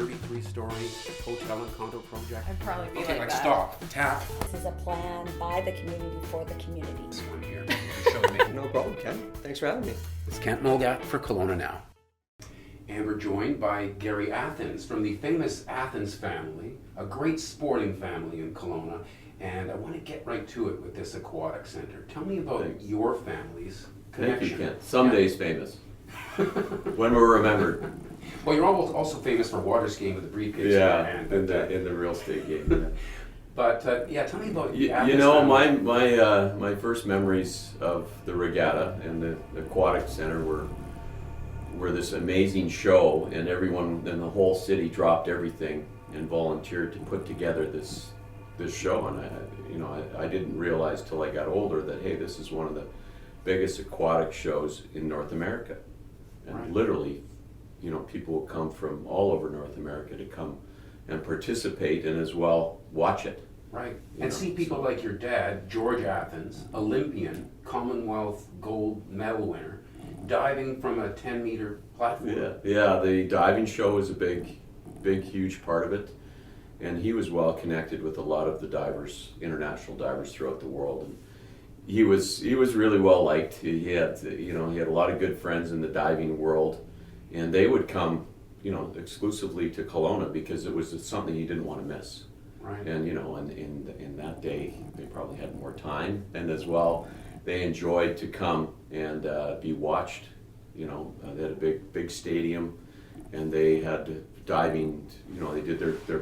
33-story hotel and condo project? I'd probably be Okay, like like that. stop, tap. This is a plan by the community for the community. This one here. Show me. No problem, Ken. Thanks for having me. It's Kent Molgat for KelownaNow. And we're joined by Gary Athens from the famous Athens family, a great sporting family in Kelowna. And I want to get right to it with this aquatic center. Tell me about your family's connection. Thank you, Kent. Someday's famous. When we're remembered. Well, you're also famous for water skiing with the briefcase. Yeah, in the real estate game. But yeah, tell me about the You Athens know, family. my first memories of the regatta and the aquatic center were this amazing show, and everyone in the whole city dropped everything and volunteered to put together this show. And I didn't realize till I got older that, hey, this is one of the biggest aquatic shows in North America, and Right. literally, people will come from all over North America to come and participate and as well watch it. Right. And see people like your dad, George Athens, Olympian, Commonwealth gold medal winner, diving from a 10-meter platform. Yeah. The diving show is a big, huge part of it, and he was well connected with a lot of the divers, international divers throughout the world, and he was really well liked. He had a lot of good friends in the diving world, and they would come, exclusively to Kelowna because it was something he didn't want to miss. Right. And in that day, they probably had more time, and as well, they enjoyed to come and be watched. They had a big stadium, and they had diving. They did their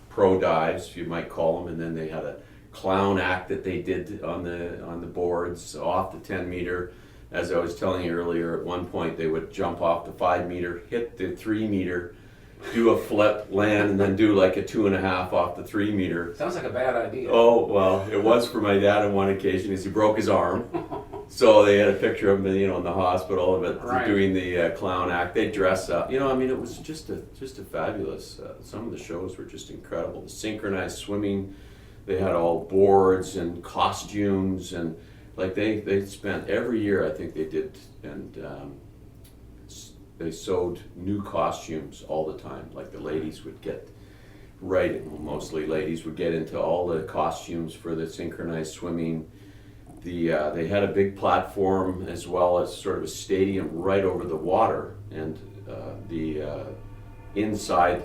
pro dives, you might call them, and then they had a clown act that they did on the boards off the 10-meter. As I was telling you earlier, at one point they would jump off the 5-meter, hit the 3-meter, do a flip, land, and then do like a 2.5 off the 3-meter. Sounds like a bad idea. Oh, well, it was for my dad on one occasion, as he broke his arm. So they had a picture of him, in the hospital of it, Right. doing the clown act. They dress up. It was just a fabulous. Some of the shows were just incredible. The synchronized swimming, they had all boards and costumes, and like they spent every year, I think they did, and they sewed new costumes all the time. Like the ladies would get mostly ladies would get into all the costumes for the synchronized swimming. They had a big platform as well as sort of a stadium right over the water, and the inside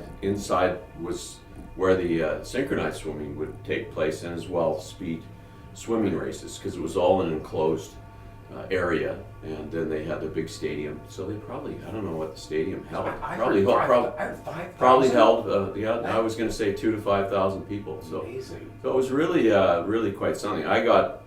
was where the synchronized swimming would take place, and as well speed swimming races, because it was all in an enclosed area, and then they had the big stadium. So they probably, I don't know what the stadium held. I Probably heard 5,000. held, I was going to say 2,000 to 5,000 people. So Amazing. so it was really quite something. I got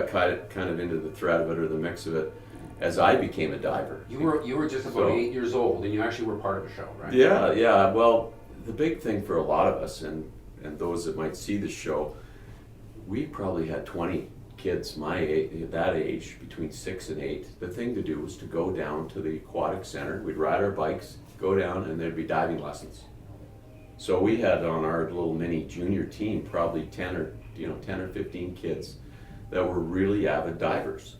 kind of into the thread of it, or the mix of it, as I became a diver. You were just about 8 years old, and you actually were part of a show, right? Yeah. Well, the big thing for a lot of us, and those that might see the show, we probably had 20 kids that age, between 6 and 8. The thing to do was to go down to the aquatic center. We'd ride our bikes, go down, and there'd be diving lessons. So we had on our little mini junior team probably 10 or 15 kids that were really avid divers.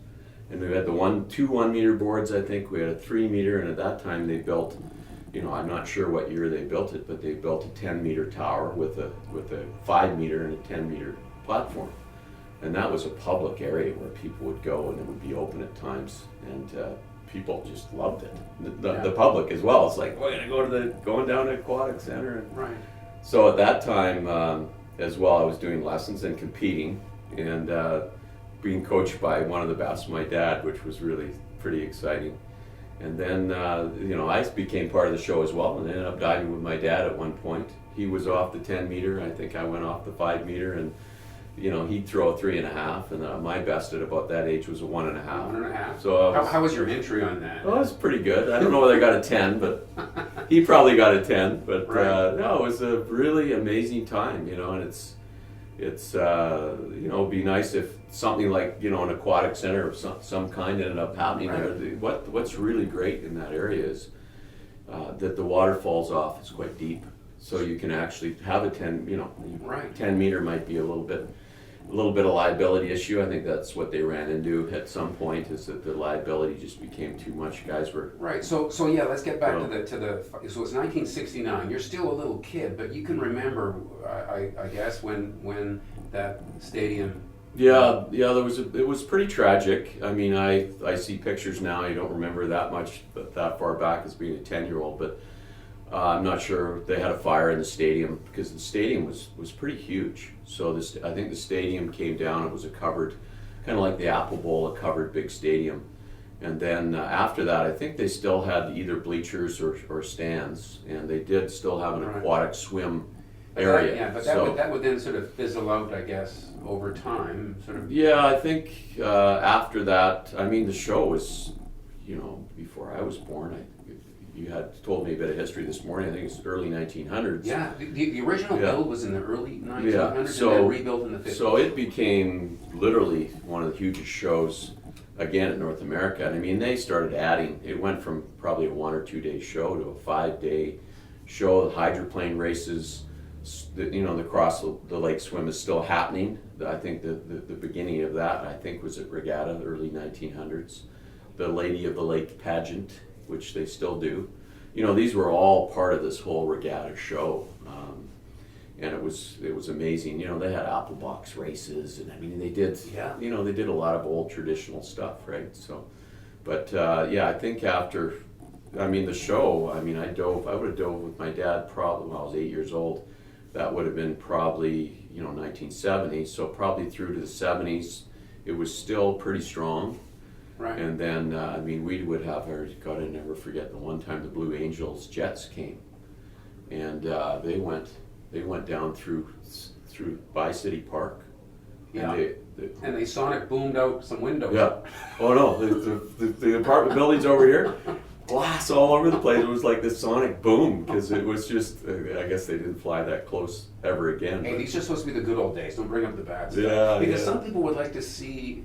And we had two 1-meter boards, I think. We had a 3-meter, and at that time they built, I'm not sure what year they built it, but they built a 10-meter tower with a 5-meter and a 10-meter platform. And that was a public area where people would go, and it would be open at times, and people just loved it. The public as well. It's like, we're going down to Aquatic Center. And Right. so at that time, as well, I was doing lessons and competing, and being coached by one of the best, my dad, which was really pretty exciting. And then, I became part of the show as well, and ended up diving with my dad at one point. He was off the 10-meter. I think I went off the 5-meter, and he'd throw a 3.5, and my best at about that age was a 1.5. 1.5. So how was your entry on that? Well, it was pretty good. I don't know whether I got a 10, but he probably got a 10. But Right. no, it was a really amazing time, and it's it'd be nice if something like an aquatic center of some kind ended up happening Right. there. What's really great in that area is that the water falls off. It's quite deep, so you can actually have a 10. Right. 10-meter might be a little bit a little bit of liability issue. I think that's what they ran into at some point, is that the liability just became too much. Guys were Right. So yeah. Let's get back to the. So it's 1969. You're still a little kid, but you can remember, I guess, when that stadium. Yeah. It was pretty tragic. I mean, I see pictures now. I don't remember that much, that far back as being a 10-year-old, but I'm not sure. They had a fire in the stadium because the stadium was pretty huge. So I think the stadium came down. It was a covered, kind of like the Apple Bowl, a covered big stadium. And then after that, I think they still had either bleachers or stands, and they did still have an aquatic swim area. But that would then sort of fizzle out, I guess, over time, sort of. Yeah, I think after that, I mean, the show was, before I was born. You had told me a bit of history this morning. I think it's early 1900s. Yeah, the original build was in the early 1900s, Yeah. and then rebuilt in the 50s. So it became literally one of the hugest shows, again, in North America. And I mean, they started adding, it went from probably a 1 or 2 day show to a 5-day show. The hydroplane races, the cross the lake swim is still happening. I think the beginning of that, I think, was at Regatta, the early 1900s. The Lady of the Lake pageant, which they still do. These were all part of this whole regatta show. And it was amazing. They had apple box races, and I mean, they did, they did a lot of old traditional stuff, right? So, but I think after, the show, I would have dove with my dad probably when I was 8 years old. That would have been probably, 1970. So probably through to the 70s, it was still pretty strong. Right. And then, we would have, God, I never forget the one time the Blue Angels Jets came, and they went down through by City Park. Yeah. And they sonic boomed out some windows. Yeah. Oh no, the apartment buildings over here, glass all over the place. It was like this sonic boom because it was just. I guess they didn't fly that close ever again. Hey, these are supposed to be the good old days. Don't bring up the bad stuff. Yeah. Because some people would like to see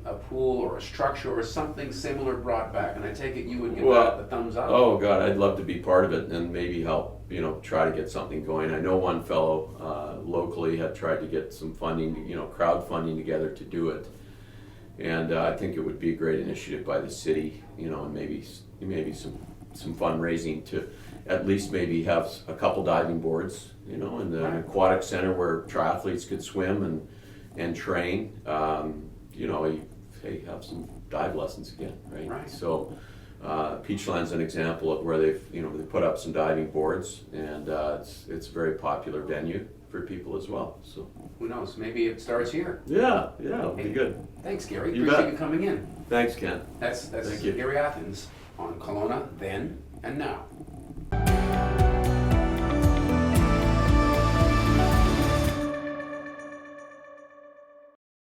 a pool or a structure or something similar brought back, and I take it you would give that the thumbs up. Oh God, I'd love to be part of it and maybe help. Try to get something going. I know one fellow locally had tried to get some funding, crowdfunding together to do it, and I think it would be a great initiative by the city, and maybe some fundraising to at least maybe have a couple diving boards, in the aquatic center where triathletes could swim and train. Have some dive lessons again, right? Right. So. Peachland's an example of where they put up some diving boards, and it's a very popular venue for people as well. So who knows? Maybe it starts here. Yeah, it'll be good. Thanks, Gary. You Appreciate bet. you coming in. Thanks, Ken. That's Thank you. Gary Athens on Kelowna Then and Now.